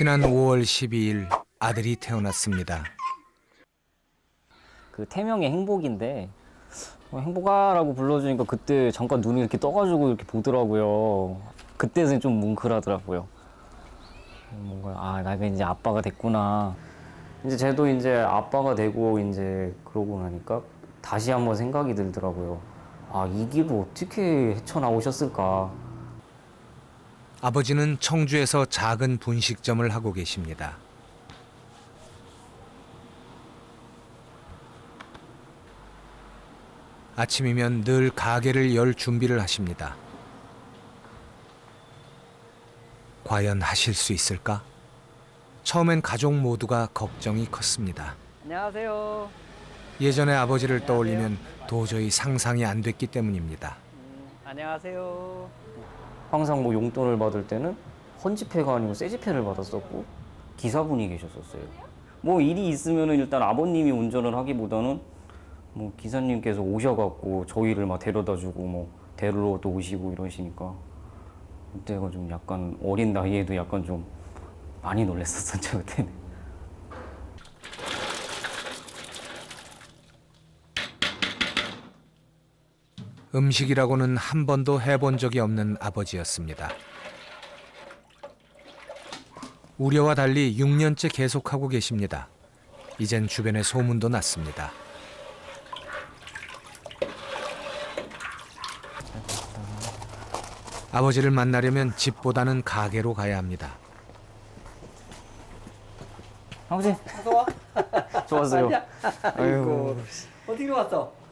지난 5월 12일 아들이 태어났습니다. 그 태명의 행복인데 행복아라고 불러주니까 그때 잠깐 눈이 이렇게 떠가지고 이렇게 보더라고요. 그때는 좀 뭉클하더라고요. 뭔가 내가 이제 아빠가 됐구나. 이제 쟤도 이제 아빠가 되고 이제 그러고 나니까 다시 한번 생각이 들더라고요. 이 길을 어떻게 헤쳐나오셨을까. 아버지는 청주에서 작은 분식점을 하고 계십니다. 아침이면 늘 가게를 열 준비를 하십니다. 과연 하실 수 있을까? 처음엔 가족 모두가 걱정이 컸습니다. 안녕하세요. 예전에 아버지를 떠올리면 도저히 상상이 안 됐기 때문입니다. 안녕하세요. 항상 뭐 용돈을 받을 때는 헌지폐가 아니고 새지폐를 받았었고 기사분이 계셨었어요. 뭐 일이 있으면은 일단 아버님이 운전을 하기보다는 뭐 기사님께서 오셔갖고 저희를 막 데려다주고 뭐 데리러도 오시고 이러시니까 그때가 좀 약간 어린 나이에도 약간 좀 많이 놀랐었었죠 그때는. 음식이라고는 한 번도 해본 적이 없는 아버지였습니다. 우려와 달리 6년째 계속하고 계십니다. 이젠 주변에 소문도 났습니다. 아버지를 만나려면 집보다는 가게로 가야 합니다. 아버지. 어서 와. 좋았어요. 아이고. 어떻게 왔어?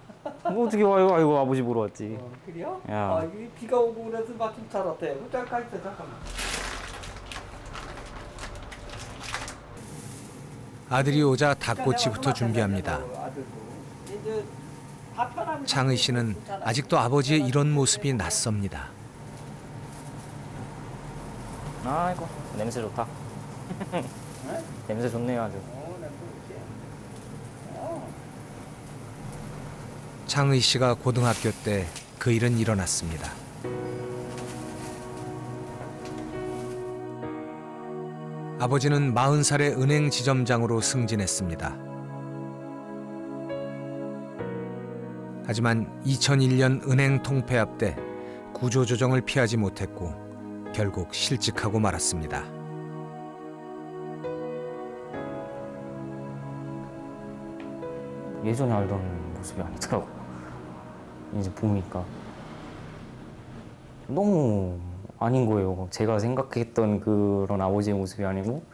뭐 어떻게 와요? 아이고 아버지 보러 왔지. 그래요? 야. 이 비가 오고 그래서 마침 잘 왔대. 잠깐 있어, 잠깐만. 아들이 오자 닭꼬치부터 준비합니다. 이제 다 편하면 창의 씨는 아직도 아버지의 이런 모습이 낯섭니다. 아이고 냄새 좋다. 냄새 좋네요 아주. 창의 씨가 고등학교 때 그 일은 일어났습니다. 아버지는 40살에 은행 지점장으로 승진했습니다. 하지만 2001년 은행 통폐합 때 구조조정을 피하지 못했고 결국 실직하고 말았습니다. 예전에 알던 모습이 아니더라고요. 이제 보니까 너무 아닌 거예요. 제가 생각했던 그런 아버지의 모습이 아니고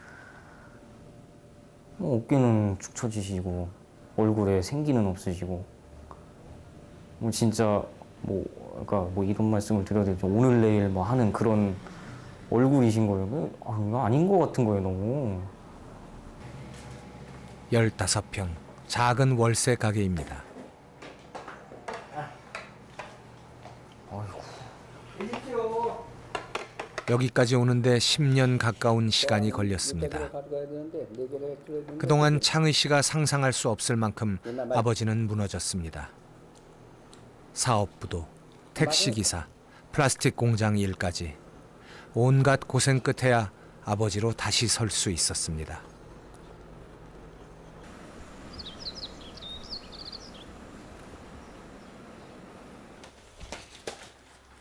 어깨는 축 처지시고 얼굴에 생기는 없으시고 진짜 그러니까 이런 말씀을 드려야 되죠. 오늘 내일 하는 그런 얼굴이신 거예요. 이거 아닌 것 같은 거예요, 너무. 15평 작은 월세 가게입니다. 여기까지 오는데 10년 가까운 시간이 걸렸습니다. 그동안 창의 씨가 상상할 수 없을 만큼 아버지는 무너졌습니다. 사업부도, 택시기사, 플라스틱 공장 일까지 온갖 고생 끝에야 아버지로 다시 설 수 있었습니다.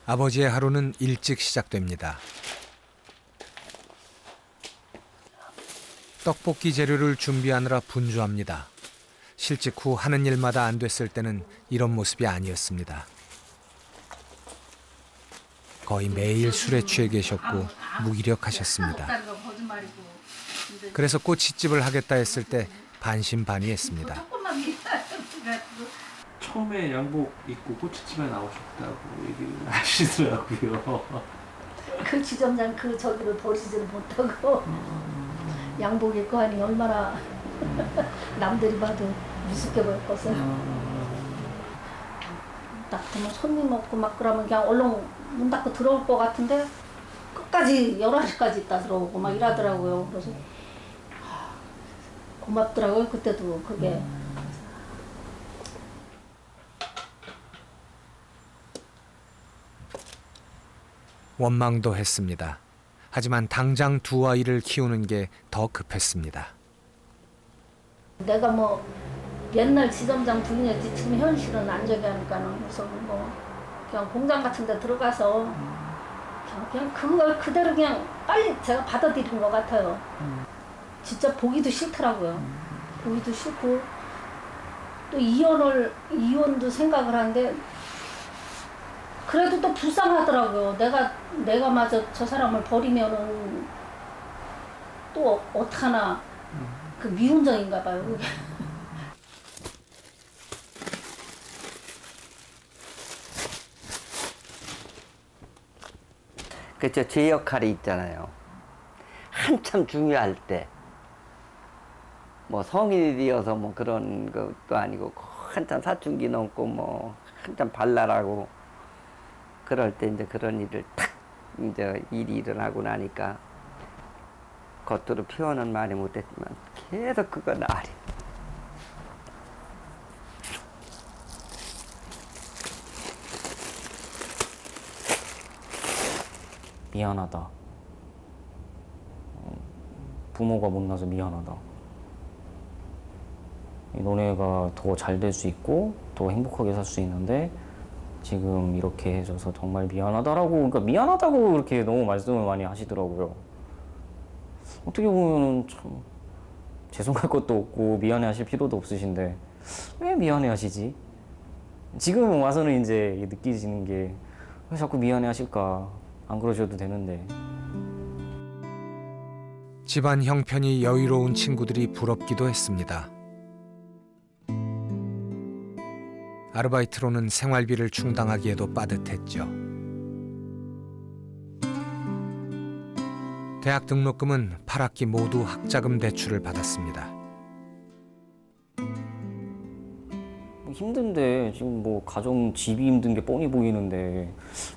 아버지의 하루는 일찍 시작됩니다. 떡볶이 재료를 준비하느라 분주합니다. 실직 후 하는 일마다 안 됐을 때는 이런 모습이 아니었습니다. 거의 매일 술에 취해 계셨고 무기력하셨습니다. 그래서 꼬치집을 하겠다 했을 때 반신반의했습니다. 처음에 양복 입고 꼬치집에 나오셨다고 얘기를 하시더라고요. 그 지점장 저기로 버리지를 못하고 양복 입고 하니 얼마나 남들이 봐도 무섭게 보였겠어요. 딱 보면 손님 없고 막 그러면 그냥 얼른 문 닫고 들어올 것 같은데 끝까지 11시까지 있다 들어오고 막 이러더라고요. 그래서 고맙더라고요. 그때도 그게. 원망도 했습니다. 하지만 당장 두 아이를 키우는 게 더 급했습니다. 내가 뭐 옛날 지점장 부인이었지 지금 현실은 안 저기 하니까는 그래서 뭐 그냥 공장 같은 데 들어가서 그냥 그걸 그대로 그냥 빨리 제가 받아들인 것 같아요. 진짜 보기도 싫더라고요. 보기도 싫고 또 이혼도 생각을 하는데 그래도 또 불쌍하더라고요. 내가 마저 저 사람을 버리면은 또 어떡하나. 그 미운정인가 봐요. 그게. 그쵸, 제 역할이 있잖아요. 한참 중요할 때, 뭐 성인이 되어서 뭐 그런 것도 아니고, 한참 사춘기 넘고 뭐 한참 발랄하고, 그럴 때 이제 그런 일을 탁, 이제 일이 일어나고 나니까, 겉으로 표현은 많이 못했지만, 계속 그거 나리. 미안하다. 부모가 못나서 미안하다. 너네가 더 잘 될 수 있고 더 행복하게 살 수 있는데 지금 이렇게 해줘서 정말 미안하다라고, 그러니까 미안하다고 그렇게 너무 말씀을 많이 하시더라고요. 어떻게 보면은 참 죄송할 것도 없고 미안해 하실 필요도 없으신데 왜 미안해 하시지? 지금 와서는 이제 느끼시는 게 왜 자꾸 미안해 하실까? 안 그러셔도 되는데. 집안 형편이 여유로운 친구들이 부럽기도 했습니다. 아르바이트로는 생활비를 충당하기에도 빠듯했죠. 대학 등록금은 8학기 모두 학자금 대출을 받았습니다. 힘든데 지금 뭐 가정 집이 힘든 게 뻔히 보이는데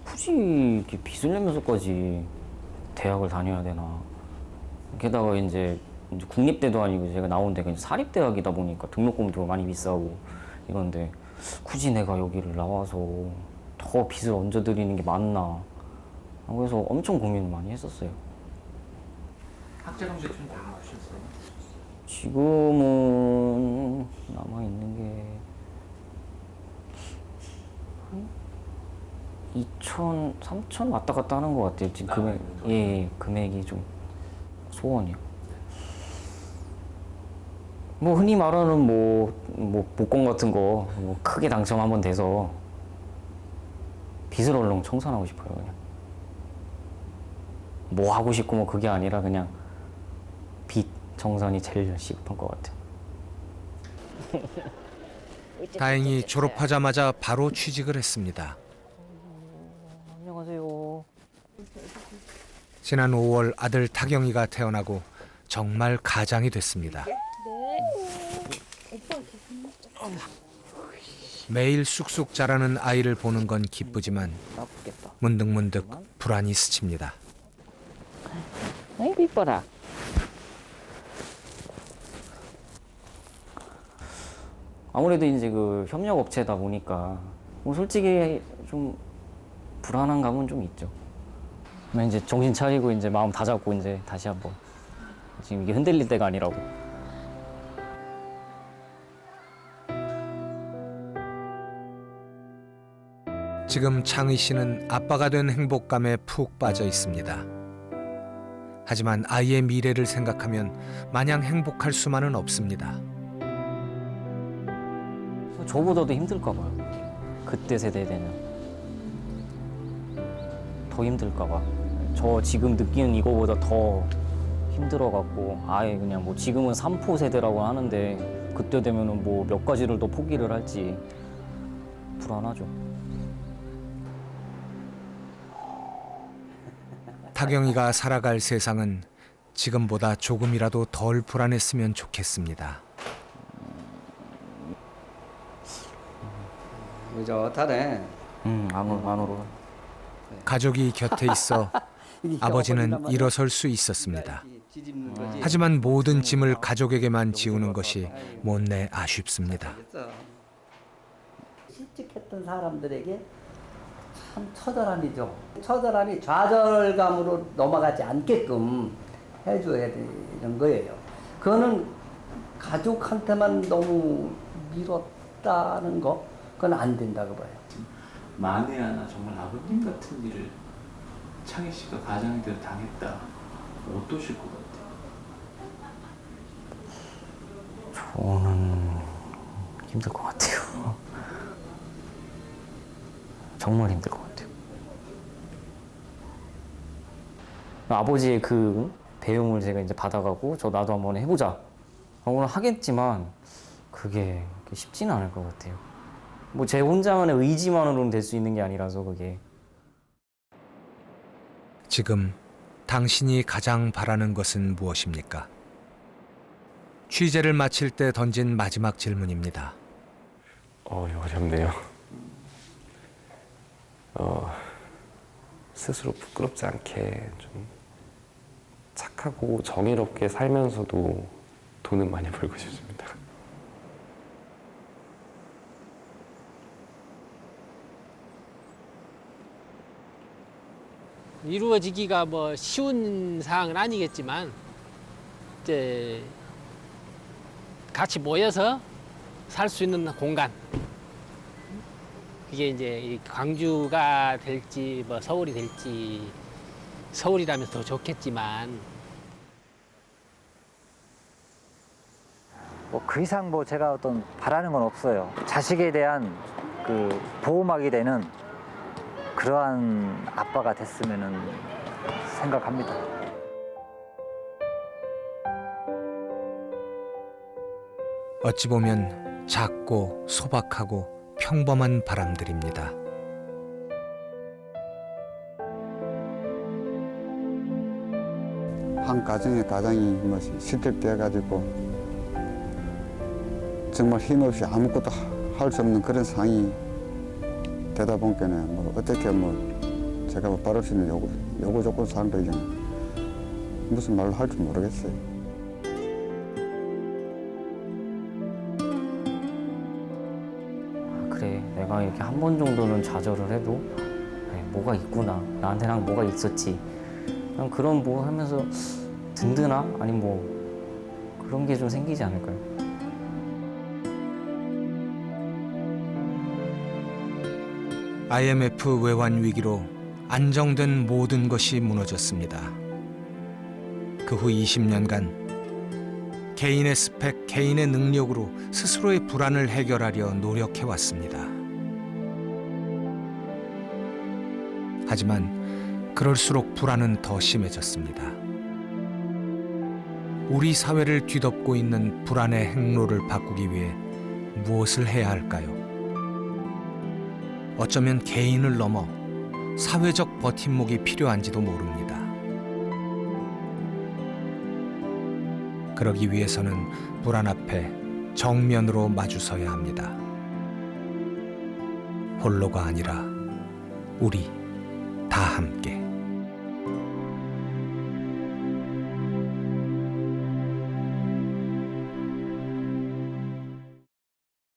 굳이 이렇게 빚을 내면서까지 대학을 다녀야 되나. 게다가 이제 국립대도 아니고 제가 나온 데가 이제 사립대학이다 보니까 등록금도 많이 비싸고 이런데 굳이 내가 여기를 나와서 더 빚을 얹어드리는 게 맞나. 그래서 엄청 고민을 많이 했었어요. 학자금 대출은 얼마 주셨어요? 지금은 남아있는 게 2천, 3천 왔다 갔다 하는 것 같아요. 지금 금액, 예, 금액이 좀 소원이요. 뭐 흔히 말하는 뭐 복권 같은 거 뭐 크게 당첨 한번 돼서 빚을 얼른 청산하고 싶어요. 그냥 뭐 하고 싶고 뭐 그게 아니라 그냥 빚 청산이 제일 싶은 것 같아요. 다행히 졸업하자마자 바로 취직을 했습니다. 안녕하세요. 지난 5월 아들 타경이가 태어나고 정말 가장이 됐습니다. 매일 쑥쑥 자라는 아이를 보는 건 기쁘지만 나쁘겠다. 문득문득 불안이 스칩니다. 아이고 이뻐라. 아무래도 이제 그 협력 업체다 보니까 뭐 솔직히 좀 불안한 감은 좀 있죠. 이제 정신 차리고 이제 마음 다 잡고 이제 다시 한번 지금 이게 흔들릴 때가 아니라고. 지금 창의 씨는 아빠가 된 행복감에 푹 빠져 있습니다. 하지만 아이의 미래를 생각하면 마냥 행복할 수만은 없습니다. 저보다도 힘들까 봐요. 그때 세대 되면 더 힘들까 봐. 저 지금 느끼는 이거보다 더 힘들어갖고 아예 그냥 뭐 지금은 3포 세대라고 하는데 그때 되면은 뭐 몇 가지를 더 포기를 할지 불안하죠. 타경이가 살아갈 세상은 지금보다 조금이라도 덜 불안했으면 좋겠습니다. 의젓하네. 안으로. 가족이 곁에 있어 아버지는 일어설 수 있었습니다. 하지만 모든 짐을 가족에게만 지우는 것이 못내 아쉽습니다. 실직했던 사람들에게 참 처절함이죠. 처절함이 좌절감으로 넘어가지 않게끔 해줘야 되는 거예요. 그거는 가족한테만 너무 미뤘다는 거, 그건 안 된다고 봐요. 만에 하나 정말 아버님 같은 일을 창희 씨가 가장대로 당했다. 어떠실 것 같아요? 저는 힘들 것 같아요. 정말 힘들 것 같아요. 아버지의 그 배움을 제가 이제 받아가고 나도 한번 해보자. 오늘 하겠지만 그게 쉽지는 않을 것 같아요. 뭐 제 혼자만의 의지만으로는 될 수 있는 게 아니라서 그게. 지금 당신이 가장 바라는 것은 무엇입니까? 취재를 마칠 때 던진 마지막 질문입니다. 어렵네요. 스스로 부끄럽지 않게 좀 착하고 정의롭게 살면서도 돈은 많이 벌고 싶습니다. 이루어지기가 뭐 쉬운 사항은 아니겠지만 이제 같이 모여서 살 수 있는 공간, 그게 이제 이 광주가 될지 뭐 서울이 될지, 서울이라면 더 좋겠지만 뭐 그 이상 뭐 제가 어떤 바라는 건 없어요. 자식에 대한 그 보호막이 되는 그러한 아빠가 됐으면은 생각합니다. 어찌 보면 작고 소박하고 평범한 바람들입니다. 한 가정이 뭐 실격돼가지고 정말 힘없이 아무것도 할 수 없는 그런 상황이 되다 보니까는 뭐 어떻게 뭐 제가 바랄 수 있는 요구 조건 사항들이 무슨 말로 할 줄 모르겠어요. 그래, 내가 이렇게 한 번 정도는 좌절을 해도 뭐가 있구나, 나한테는 뭐가 있었지, 그냥 그런 뭐 하면서 든든함? 아니 뭐 그런 게 좀 생기지 않을까요? IMF 외환 위기로 안정된 모든 것이 무너졌습니다. 그 후 20년간 개인의 스펙, 개인의 능력으로 스스로의 불안을 해결하려 노력해왔습니다. 하지만 그럴수록 불안은 더 심해졌습니다. 우리 사회를 뒤덮고 있는 불안의 행로를 바꾸기 위해 무엇을 해야 할까요? 어쩌면 개인을 넘어 사회적 버팀목이 필요한지도 모릅니다. 그러기 위해서는 불안 앞에 정면으로 마주서야 합니다. 홀로가 아니라 우리 다 함께.